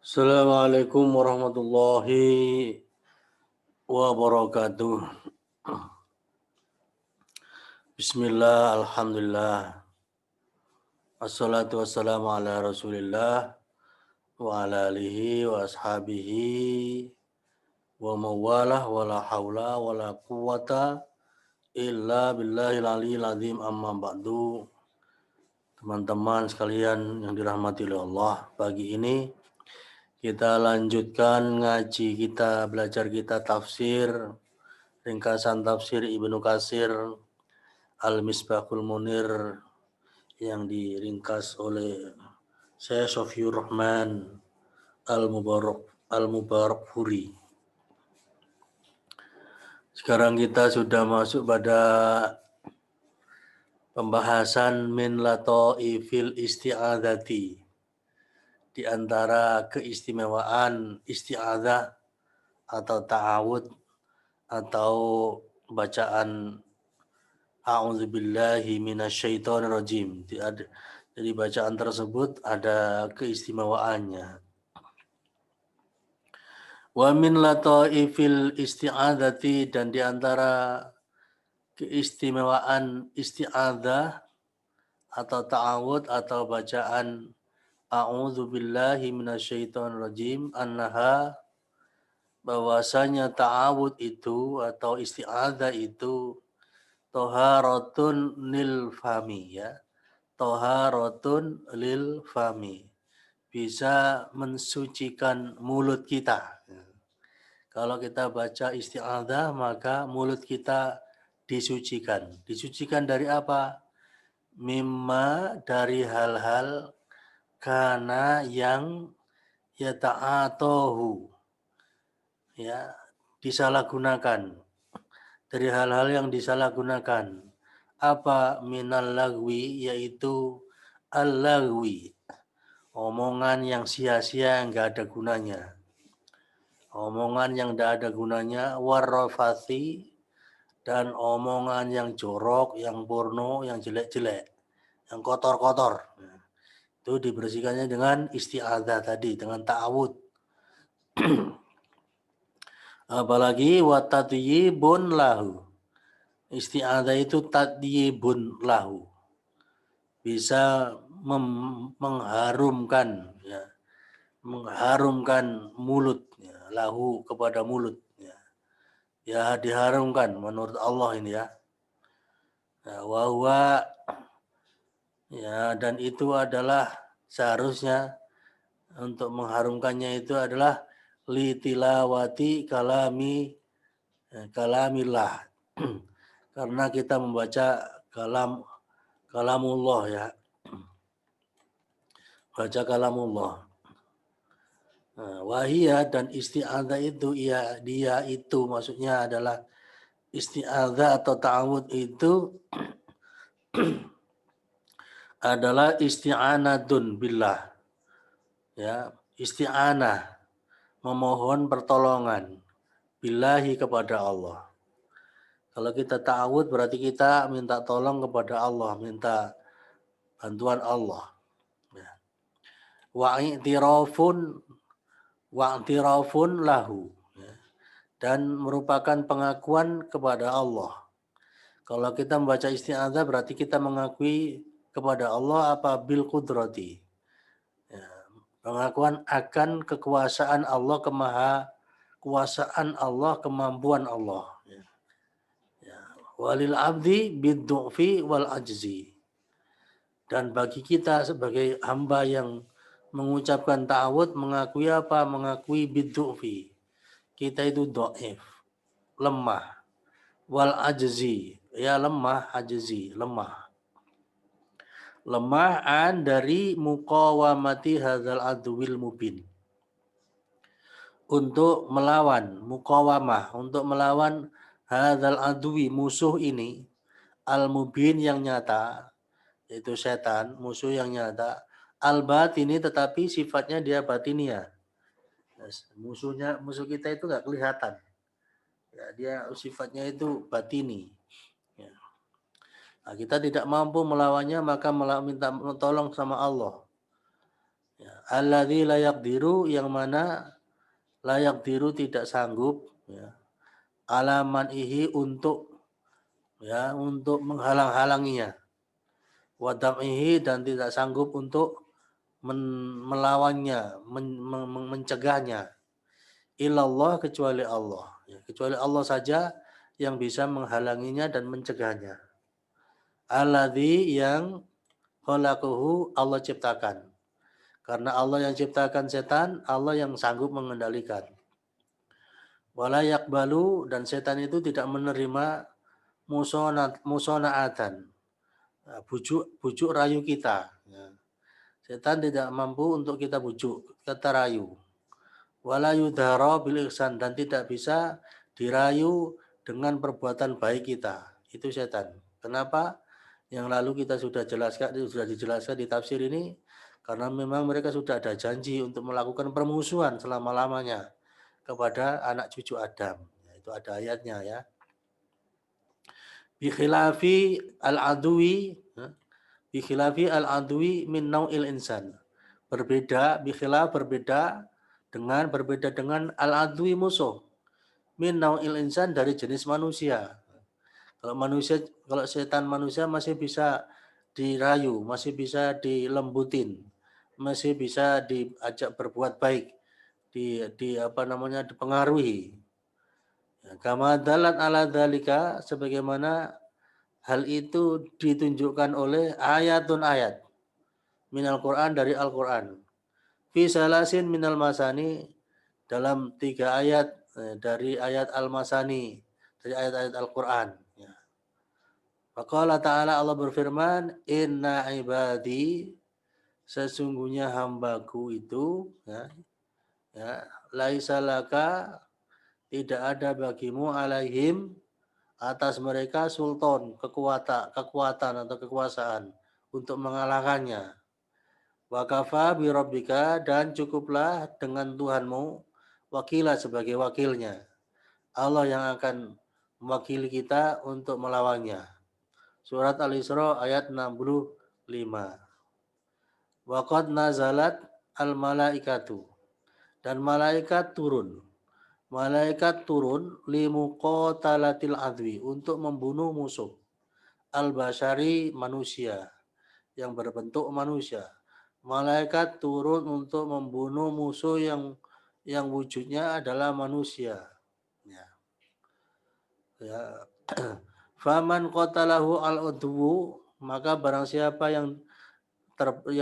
Assalamualaikum warahmatullahi wabarakatuh. Bismillah, alhamdulillah. Assalatu wassalamu ala rasulillah wa ala alihi wa ashabihi wa mawalah wa la hawla wa la quwata illa billahil aliyil azim amma ba'du. Teman-teman sekalian yang dirahmati oleh Allah, pagi ini kita lanjutkan ngaji kita, belajar kita tafsir, ringkasan tafsir Ibnu Katsir Al-Misbahul Munir yang diringkas oleh Syekh Syafiur Rahman Al-Mubarakfuri. Sekarang kita sudah masuk pada pembahasan min lataifil isti'adzati. Di antara keistimewaan isti'adzah atau ta'awud atau bacaan a'udzubillahi minasyaitonirrajim. Jadi bacaan tersebut ada keistimewaannya. Wa min lataifil isti'adzati, dan di antara keistimewaan isti'adzah atau ta'awud atau bacaan a'udzubillahi minasyaitonirrajim annaha, bahwasanya ta'awud itu atau isti'adzah itu toharatun lil fami, ya. Toharatun lil fami, bisa mensucikan mulut kita. Kalau kita baca isti'adzah maka mulut kita disucikan. Disucikan dari apa? Mimma, dari hal-hal kana yang yata'atohu, ya, disalahgunakan, dari hal-hal yang disalahgunakan. Apa? Minal lagwi, yaitu al-lagwi, omongan yang sia-sia yang gak ada gunanya, omongan yang gak ada gunanya, warrafasi, dan omongan yang jorok, yang porno, yang jelek-jelek, yang kotor-kotor. Itu dibersihkannya dengan isti'adzah tadi, dengan ta'awud. Apalagi watatyibun lahu, isti'adzah itu tatyibun lahu, bisa mengharumkan, ya, mengharumkan mulut, ya, lahu kepada mulut, ya. Ya, diharumkan menurut Allah ini, ya. Nah, wahwa, ya, dan itu adalah seharusnya untuk mengharumkannya itu adalah litilawati kalamillah, karena kita membaca kalamullah, ya, baca kalamullah. Nah, wahiyah, dan isti'adzah itu, ya, dia itu maksudnya adalah isti'adzah atau ta'awud itu adalah isti'anatun billah, ya, isti'anah, memohon pertolongan billahi, kepada Allah. Kalau kita ta'awud berarti kita minta tolong kepada Allah, minta bantuan Allah, ya. Wa'tirafun lahu, ya, dan merupakan pengakuan kepada Allah. Kalau kita membaca isti'adzah berarti kita mengakui kepada Allah apa? Bil qudrati, ya, pengakuan akan kekuasaan Allah, kuasaan Allah, kemampuan Allah, ya. Ya. Walil abdi biddu'fi wal ajzi, dan bagi kita sebagai hamba yang mengucapkan ta'awud mengakui apa? Mengakui biddu'fi, kita itu dhaif, lemah, wal ajzi, ya, lemah, ajzi, lemah. Lemahan dari muqawamati hadzal adwil mubin, untuk melawan, muqawamah, untuk melawan hadzal adwi, musuh ini, al mubin, yang nyata, yaitu setan, musuh yang nyata, al batini, tetapi sifatnya dia batinia. Musuh kita itu nggak kelihatan, ya, dia sifatnya itu batini, ya. Nah, kita tidak mampu melawannya maka minta tolong sama Allah, ya. alladzi la yaqdiru, yang mana la yaqdiru tidak sanggup, ya, ala man'ihi untuk, ya, untuk menghalang-halanginya, wa dam'ihi, dan tidak sanggup untuk melawannya, mencegahnya, ilallah, kecuali Allah, ya, kecuali Allah saja yang bisa menghalanginya dan mencegahnya. Alladzi, yang khalaqahu, Allah ciptakan. Karena Allah yang ciptakan setan, Allah yang sanggup mengendalikan. Wala yakbalu, dan setan itu tidak menerima musona'atan, bujuk rayu kita. Setan tidak mampu untuk kita bujuk, kita rayu. Wala yudhara bil ihsan, dan tidak bisa dirayu dengan perbuatan baik kita. Itu setan. Kenapa? Yang lalu kita sudah dijelaskan di tafsir ini, karena memang mereka sudah ada janji untuk melakukan permusuhan selama-lamanya kepada anak cucu Adam. Itu ada ayatnya, ya. Bi khilafi al-adwi, bi khilafi al-adwi min nau'il insan. Berbeda, bi khilaf, berbeda dengan al-adwi, musuh, min nau'il insan, dari jenis manusia. Kalau setan manusia masih bisa dirayu, masih bisa dilembutin, masih bisa diajak berbuat baik, dipengaruhi. Kama dalat ala dzalika, sebagaimana hal itu ditunjukkan oleh ayatun, ayat, minal Quran, dari Al-Quran, fi salasin minal masani, dalam 3 ayat dari ayat al-masani, dari ayat-ayat Al-Quran. Faqala ta'ala, Allah berfirman, inna ibadi, sesungguhnya hambaku itu, laisa laka, tidak ada bagimu, alaihim, atas mereka, sultan, kekuatan atau kekuasaan untuk mengalahkannya. Wa kafa bi rabbika, dan cukuplah dengan Tuhanmu, wakila, sebagai wakilnya. Allah yang akan mewakili kita untuk melawannya. Surat Al-Isra ayat 65. Wa qad nazalat al-malaikatu, dan malaikat turun. Malaikat turun limuqatalatil adwi, untuk membunuh musuh. Al-basyari, manusia, yang berbentuk manusia. Malaikat turun untuk membunuh musuh yang wujudnya adalah manusia. Ya. Faman qatalahu al-udwu, maka barang siapa yang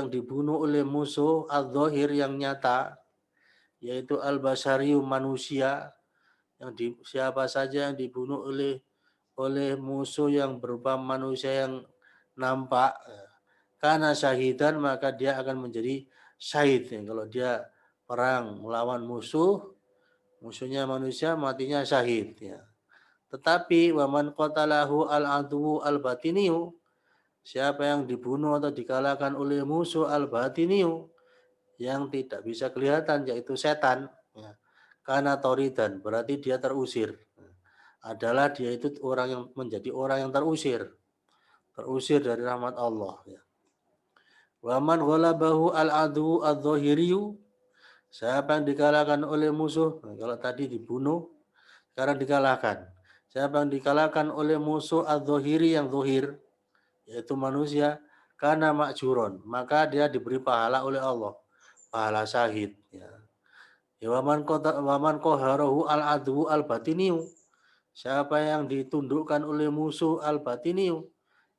dibunuh oleh musuh, al-zahir, yang nyata, yaitu al-basyariyu, manusia, siapa saja yang dibunuh oleh musuh yang berupa manusia yang nampak, karena syahidan, maka dia akan menjadi syahid. Kalau dia perang melawan musuhnya manusia, matinya syahid, ya. Tetapi waman qatalahu al-adwu al-batiniyu, siapa yang dibunuh atau dikalahkan oleh musuh al-batiniyu, yang tidak bisa kelihatan, yaitu setan, ya. Karena toridan, berarti dia terusir. Adalah dia itu menjadi orang yang terusir dari rahmat Allah, ya. Waman ghalabahu al-adwu adh-dhahiriyu, siapa yang dikalahkan oleh musuh, kalau tadi dibunuh, sekarang dikalahkan. Siapa yang dikalahkan oleh musuh adh-dhahiri, yang zahir, yaitu manusia, karena makjuron, maka dia diberi pahala oleh Allah, pahala syahid, ya. Waman qaharahu al-adwu al-batiniyu, siapa yang ditundukkan oleh musuh al-batiniyu,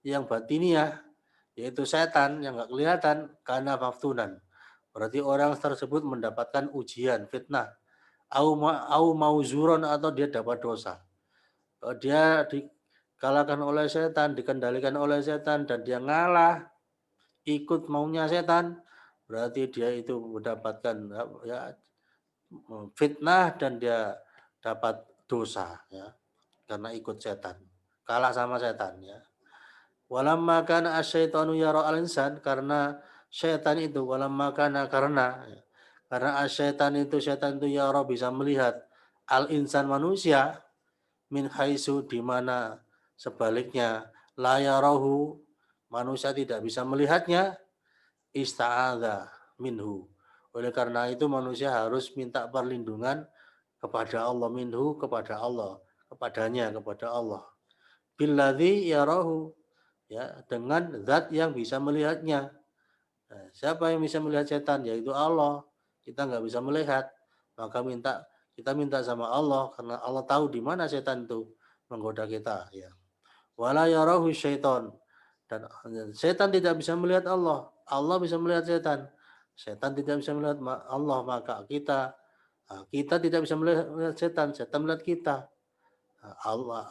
yang batiniah, yaitu setan yang enggak kelihatan, karena maftunan, berarti orang tersebut mendapatkan ujian, fitnah, au mauzuron, atau dia dapat dosa. Kalau dia dikalahkan oleh setan, dikendalikan oleh setan, dan dia ngalah, ikut maunya setan, berarti dia itu mendapatkan, ya, fitnah, dan dia dapat dosa, ya, karena ikut setan, kalah sama setan, ya. Walamma kana asyaitanu yara al-insan, karena setan itu, karena asyaitan itu, setan itu, yara, bisa melihat, al-insan, manusia, min haitsu, di mana sebaliknya, la yarahu, manusia tidak bisa melihatnya, ista'adza minhu, Oleh karena itu manusia harus minta perlindungan kepada Allah, minhu kepada Allah, kepada Allah. Billadzi yarahu, ya, dengan zat yang bisa melihatnya. Nah, siapa yang bisa melihat setan? Yaitu Allah. Kita nggak bisa melihat, maka kita minta sama Allah karena Allah tahu di mana setan itu menggoda kita. Ya. Wala yarahu syaiton, dan setan tidak bisa melihat Allah. Allah bisa melihat setan. Setan tidak bisa melihat Allah, maka kita tidak bisa melihat setan. Setan melihat kita.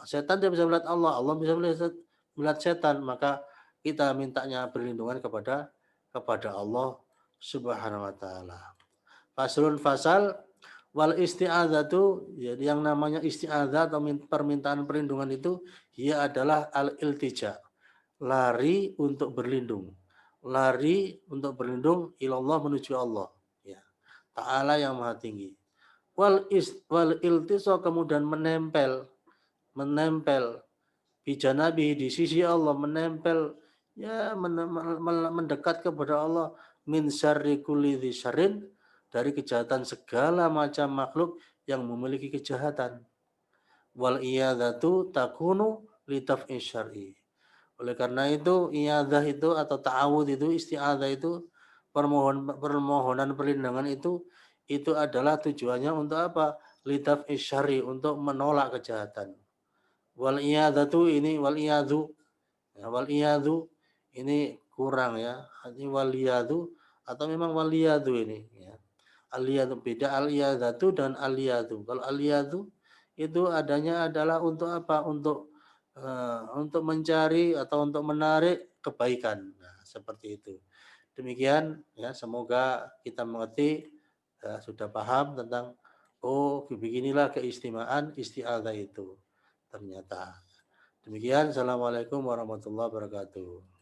Setan tidak bisa melihat Allah. Allah bisa melihat setan. Maka kita mintanya perlindungan kepada Allah Subhanahu wa taala. Faslun fasal wal isti'adzatu, jadi yang namanya isti'adzah atau permintaan perlindungan itu dia adalah al-iltija, lari untuk berlindung. Lari untuk berlindung ilallah, menuju Allah, ya. Ta'ala yang maha tinggi. Wal iltiso, kemudian menempel bijanabi, di sisi Allah, menempel, ya, mendekat kepada Allah, min syarri kulli dzi syarrin, dari kejahatan segala macam makhluk yang memiliki kejahatan. Wal iyadzatu takunu litaf'i syar'i. Oleh karena itu iyadzah itu atau ta'awud itu, isti'adzah itu, permohonan perlindungan itu adalah tujuannya untuk apa? Litaf'i syar'i, untuk menolak kejahatan. Wal iyadzatu ini wal iyadzu, ya, wal iyadzu ini kurang, ya. Ini wal iyadzu atau memang wal iyadzu ini, ya. Al-iyadzu beda, al-iyadzatu dan al-iyadzu. Kalau al-iyadzu itu adanya adalah untuk apa? Untuk mencari atau untuk menarik kebaikan. Nah, seperti itu. Demikian, ya, semoga kita mengerti, ya, sudah paham tentang beginilah keistimewaan isti'adzah itu ternyata. Demikian, assalamualaikum warahmatullahi wabarakatuh.